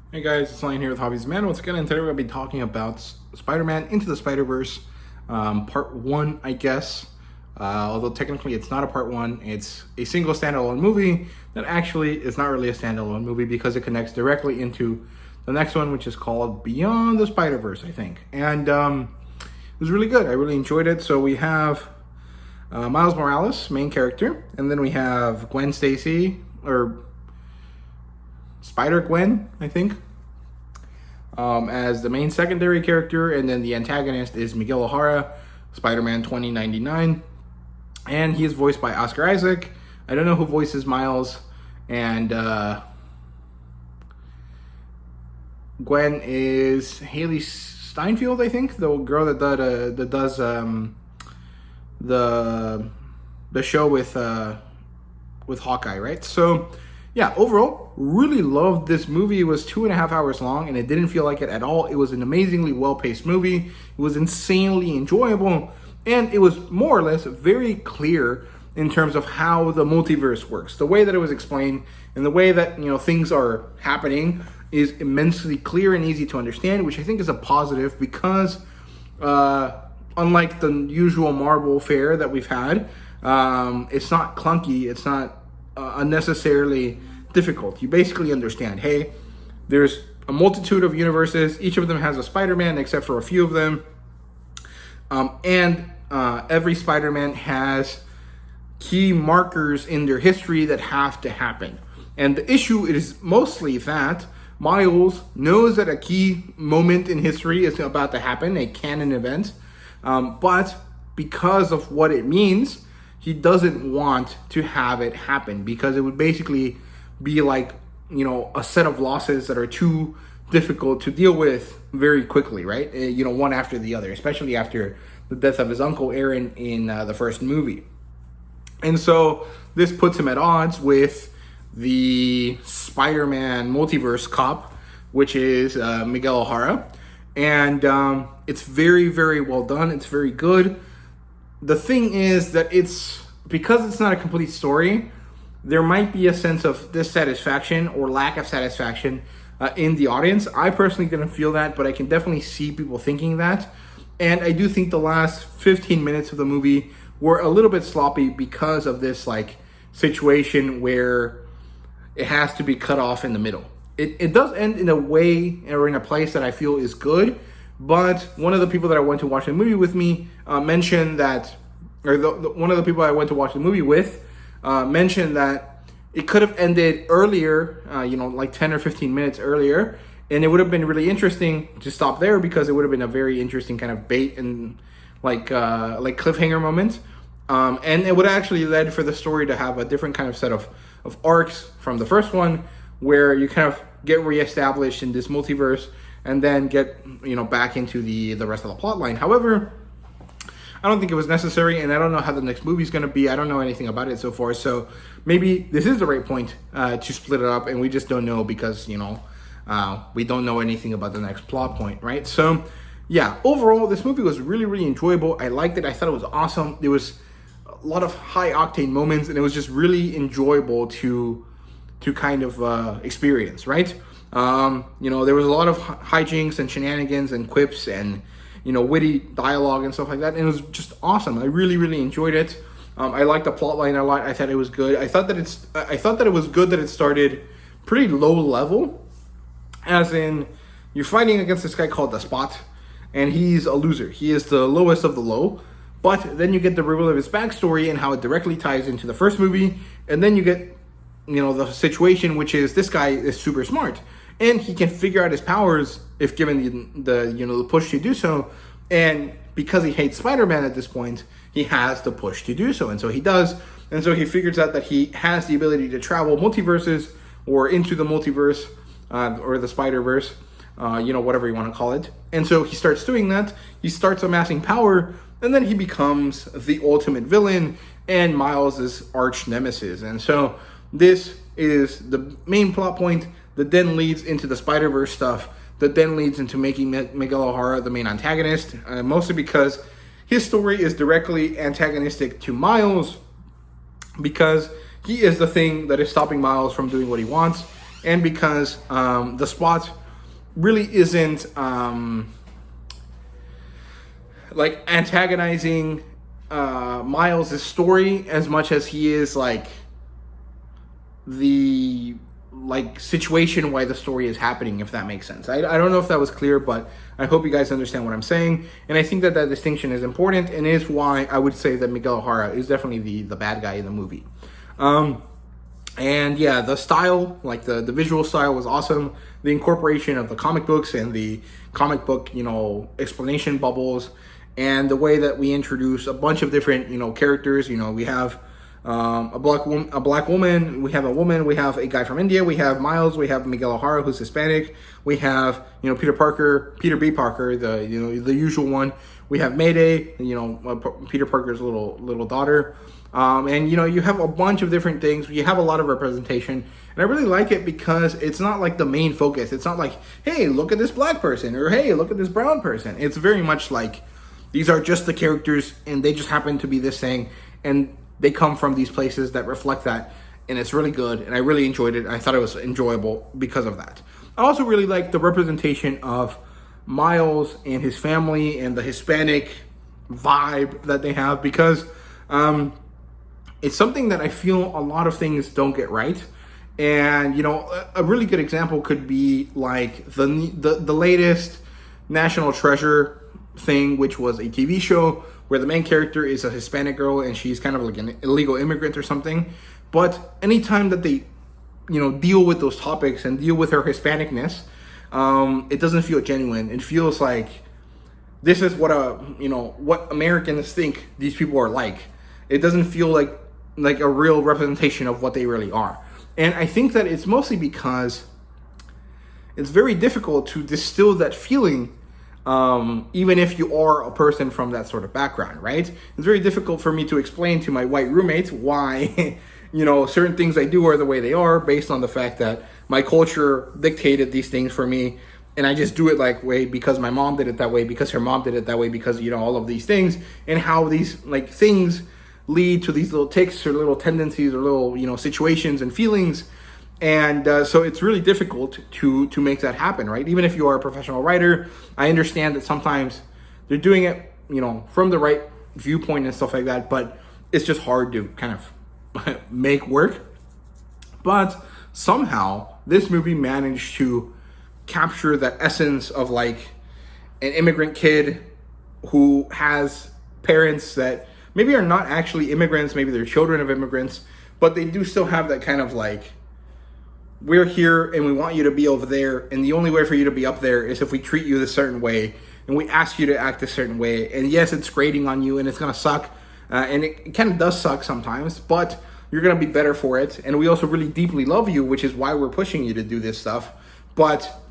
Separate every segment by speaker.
Speaker 1: Hey guys, it's Lion here with HobbiesofaMan. Once again, and today we're going to be talking about Spider-Man Into the Spider-Verse, part 1, I guess. Although technically it's not a part 1, it's a single standalone movie that actually is not really a standalone movie because it connects directly into the next one, which is called Beyond the Spider-Verse, I think. And it was really good. I really enjoyed it. So we have Miles Morales, main character, and then we have Gwen Stacy, or Spider-Gwen, I think, as the main secondary character, and then the antagonist is Miguel O'Hara, Spider-Man 2099, and he is voiced by Oscar Isaac. I don't know who voices Miles, and Gwen is Haley Steinfeld, I think, the girl that does the show with Hawkeye, right? So yeah, overall, really loved this movie. It was 2.5 hours long, and it didn't feel like it at all. It was an amazingly well-paced movie. It was insanely enjoyable, and it was more or less very clear in terms of how the multiverse works. The way that it was explained and the way that, things are happening is immensely clear and easy to understand, which I think is a positive because unlike the usual Marvel fare that we've had, it's not clunky. It's not unnecessarily difficult. You basically understand, hey, there's a multitude of universes. Each of them has a Spider-Man, except for a few of them. And every Spider-Man has key markers in their history that have to happen. And the issue is mostly that Miles knows that a key moment in history is about to happen, a canon event. But because of what it means, he doesn't want to have it happen because it would basically be like, a set of losses that are too difficult to deal with very quickly, right? One after the other, especially after the death of his uncle Aaron in the first movie. And so this puts him at odds with the Spider-Man multiverse cop, which is Miguel O'Hara. And it's very, very well done. It's very good. The thing is that because it's not a complete story, there might be a sense of dissatisfaction or lack of satisfaction in the audience. I personally didn't feel that, but I can definitely see people thinking that. And I do think the last 15 minutes of the movie were a little bit sloppy because of this situation where it has to be cut off in the middle. It does end in a way or in a place that I feel is good, but one of the people that I went to watch the movie with me mentioned that, one of the people I went to watch the movie with mentioned that it could have ended earlier, like 10 or 15 minutes earlier, and it would have been really interesting to stop there because it would have been a very interesting kind of bait and like cliffhanger moment, and it would have actually led for the story to have a different kind of set of arcs from the first one, where you kind of get reestablished in this multiverse and then get back into the rest of the plot line. However, I don't think it was necessary, and I don't know how the next movie is going to be. I don't know anything about it so far, so maybe this is the right point to split it up, and we just don't know because, we don't know anything about the next plot point, right? So, yeah, overall, this movie was really, really enjoyable. I liked it. I thought it was awesome. There was a lot of high-octane moments, and it was just really enjoyable to kind of experience, right? There was a lot of hijinks and shenanigans and quips and witty dialogue and stuff like that, and it was just awesome. I really, really enjoyed it. I liked the plot line a lot. I thought it was good. I thought that it was good that it started pretty low level, as in you're fighting against this guy called the Spot, and he's a loser. He is the lowest of the low. But then you get the reveal of his backstory and how it directly ties into the first movie, and then you get the situation, which is this guy is super smart and he can figure out his powers if given the push to do so. And because he hates Spider-Man at this point, he has the push to do so, and so he does. And so he figures out that he has the ability to travel multiverses or into the multiverse or the Spider-Verse, whatever you want to call it. And so he starts doing that. He starts amassing power, and then he becomes the ultimate villain and Miles' arch nemesis. And so this is the main plot point that then leads into the Spider-Verse stuff, that then leads into making Miguel O'Hara the main antagonist, mostly because his story is directly antagonistic to Miles, because he is the thing that is stopping Miles from doing what he wants. and because the spot really isn't like antagonizing Miles' story as much as he is like the like situation why the story is happening, if that makes sense. I don't know if that was clear, but I hope you guys understand what I'm saying. And I think that that distinction is important and is why I would say that Miguel O'Hara is definitely the bad guy in the movie. And yeah, the style, like the visual style was awesome. The incorporation of the comic books and the comic book, you know, explanation bubbles, and the way that we introduce a bunch of different, you know, characters. You know, we have a black woman, we have a woman, we have a guy from India, we have Miles, we have Miguel O'Hara, who's Hispanic, we have, you know, Peter B. Parker, the, you know, the usual one. We have Mayday, you know, Peter Parker's little daughter. And, you know, you have a bunch of different things. You have a lot of representation. And I really like it because it's not like the main focus. It's not like, hey, look at this black person, or hey, look at this brown person. It's very much like these are just the characters and they just happen to be this thing. And they come from these places that reflect that. And it's really good. And I really enjoyed it. I thought it was enjoyable because of that. I also really like the representation of Miles and his family and the Hispanic vibe that they have, because it's something that I feel a lot of things don't get right. And, you know, a really good example could be like the latest National Treasure thing, which was a TV show where the main character is a Hispanic girl and she's kind of like an illegal immigrant or something. But anytime that they, you know, deal with those topics and deal with her Hispanicness, it doesn't feel genuine. It feels like this is what what Americans think these people are like. It doesn't feel like a real representation of what they really are. And I think that it's mostly because it's very difficult to distill that feeling, even if you are a person from that sort of background, right? It's very difficult for me to explain to my white roommate why, you know, certain things I do are the way they are based on the fact that my culture dictated these things for me. And I just do it like way because my mom did it that way, because her mom did it that way, because, you know, all of these things, and how these like things lead to these little tics or little tendencies or little, you know, situations and feelings. And so it's really difficult to make that happen, right? Even if you are a professional writer, I understand that sometimes they're doing it, you know, from the right viewpoint and stuff like that, but it's just hard to kind of make work. But somehow this movie managed to capture that essence of like an immigrant kid who has parents that maybe are not actually immigrants, maybe they're children of immigrants, but they do still have that kind of like, we're here and we want you to be over there, and the only way for you to be up there is if we treat you a certain way and we ask you to act a certain way. And yes, it's grating on you and it's gonna suck, and it kind of does suck sometimes, but you're gonna be better for it. And we also really deeply love you, which is why we're pushing you to do this stuff. But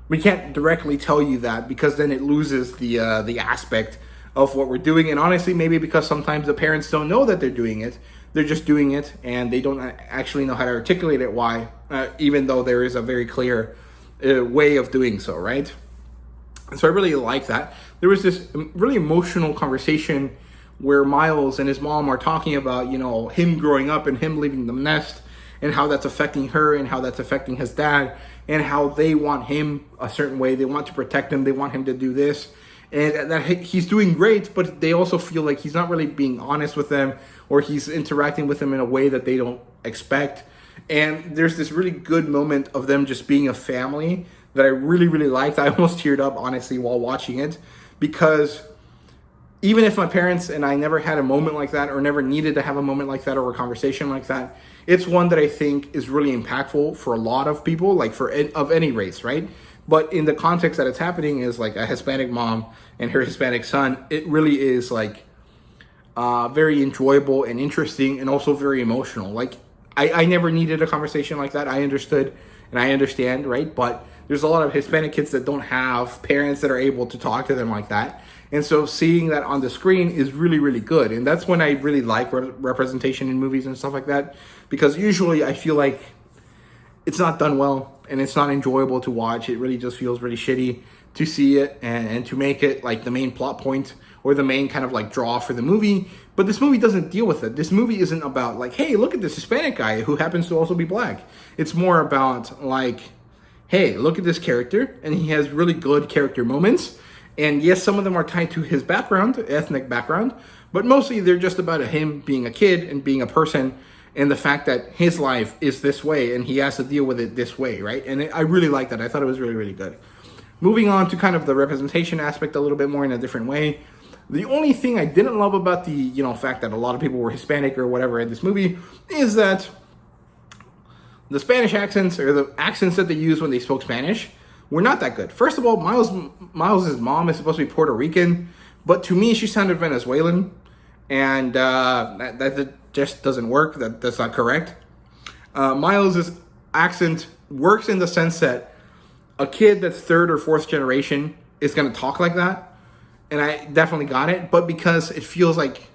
Speaker 1: we can't directly tell you that, because then it loses the aspect of what we're doing. And honestly, maybe because sometimes the parents don't know that they're doing it, they're just doing it and they don't actually know how to articulate it why, even though there is a very clear way of doing so, right? And so I really like that. There was this really emotional conversation where Miles and his mom are talking about, you know, him growing up and him leaving the nest, and how that's affecting her and how that's affecting his dad, and how they want him a certain way. They want to protect him. They want him to do this. And that he's doing great, but they also feel like he's not really being honest with them, or he's interacting with them in a way that they don't expect. And there's this really good moment of them just being a family that I really, really liked. I almost teared up, honestly, while watching it, because even if my parents and I never had a moment like that, or never needed to have a moment like that, or a conversation like that, it's one that I think is really impactful for a lot of people, like of any race, right? But in the context that it's happening is like a Hispanic mom and her Hispanic son, it really is like very enjoyable and interesting, and also very emotional. Like I never needed a conversation like that. I understood and I understand, right? But there's a lot of Hispanic kids that don't have parents that are able to talk to them like that. And so seeing that on the screen is really, really good. And that's when I really like representation in movies and stuff like that, because usually I feel like it's not done well and it's not enjoyable to watch. It really just feels really shitty to see it and to make it like the main plot point or the main kind of like draw for the movie. But this movie doesn't deal with it. This movie isn't about like, hey, look at this Hispanic guy who happens to also be black. It's more about like, hey, look at this character, and he has really good character moments. And yes, some of them are tied to his background, ethnic background, but mostly they're just about him being a kid and being a person, and the fact that his life is this way and he has to deal with it this way, right? And I really like that. I thought it was really, really good. Moving on to kind of the representation aspect a little bit more in a different way. The only thing I didn't love about the, fact that a lot of people were Hispanic or whatever in this movie is that the Spanish accents, or the accents that they used when they spoke Spanish, were not that good. First of all, Miles's mom is supposed to be Puerto Rican, but to me, she sounded Venezuelan, and that just doesn't work. That's not correct. Miles's accent works in the sense that a kid that's third or fourth generation is going to talk like that, and I definitely got it. But because it feels like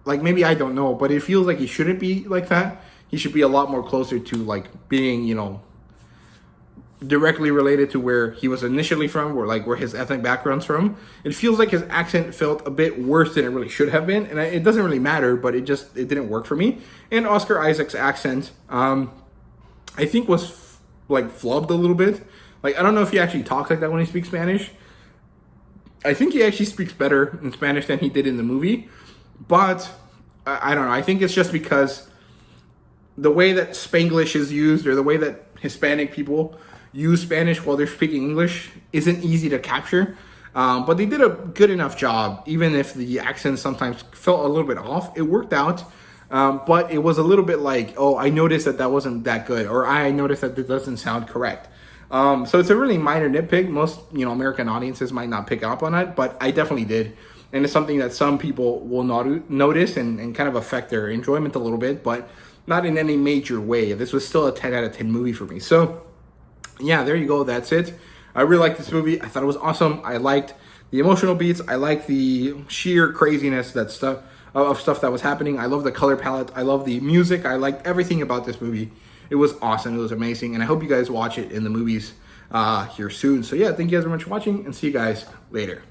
Speaker 1: maybe I don't know, but it feels like he shouldn't be like that. He should be a lot more closer to like being, directly related to where he was initially from, or like where his ethnic background's from. It feels like his accent felt a bit worse than it really should have been, and it doesn't really matter, but it didn't work for me. And Oscar Isaac's accent, I think was flubbed a little bit. Like, I don't know if he actually talks like that when he speaks Spanish. I think he actually speaks better in Spanish than he did in the movie, but I don't know. I think it's just because the way that Spanglish is used, or the way that Hispanic people use Spanish while they're speaking English, isn't easy to capture. But they did a good enough job, even if the accent sometimes felt a little bit off. It worked out, but it was a little bit like, oh, I noticed that wasn't that good, or I noticed that it doesn't sound correct. So it's a really minor nitpick. Most, American audiences might not pick up on it, but I definitely did. And it's something that some people will not notice and kind of affect their enjoyment a little bit, but not in any major way. This was still a 10 out of 10 movie for me. So yeah, there you go. That's it. I really liked this movie. I thought it was awesome. I liked the emotional beats. I liked the sheer craziness of stuff that was happening. I love the color palette. I love the music. I liked everything about this movie. It was awesome. It was amazing. And I hope you guys watch it in the movies here soon. So yeah, thank you guys very much for watching, and see you guys later.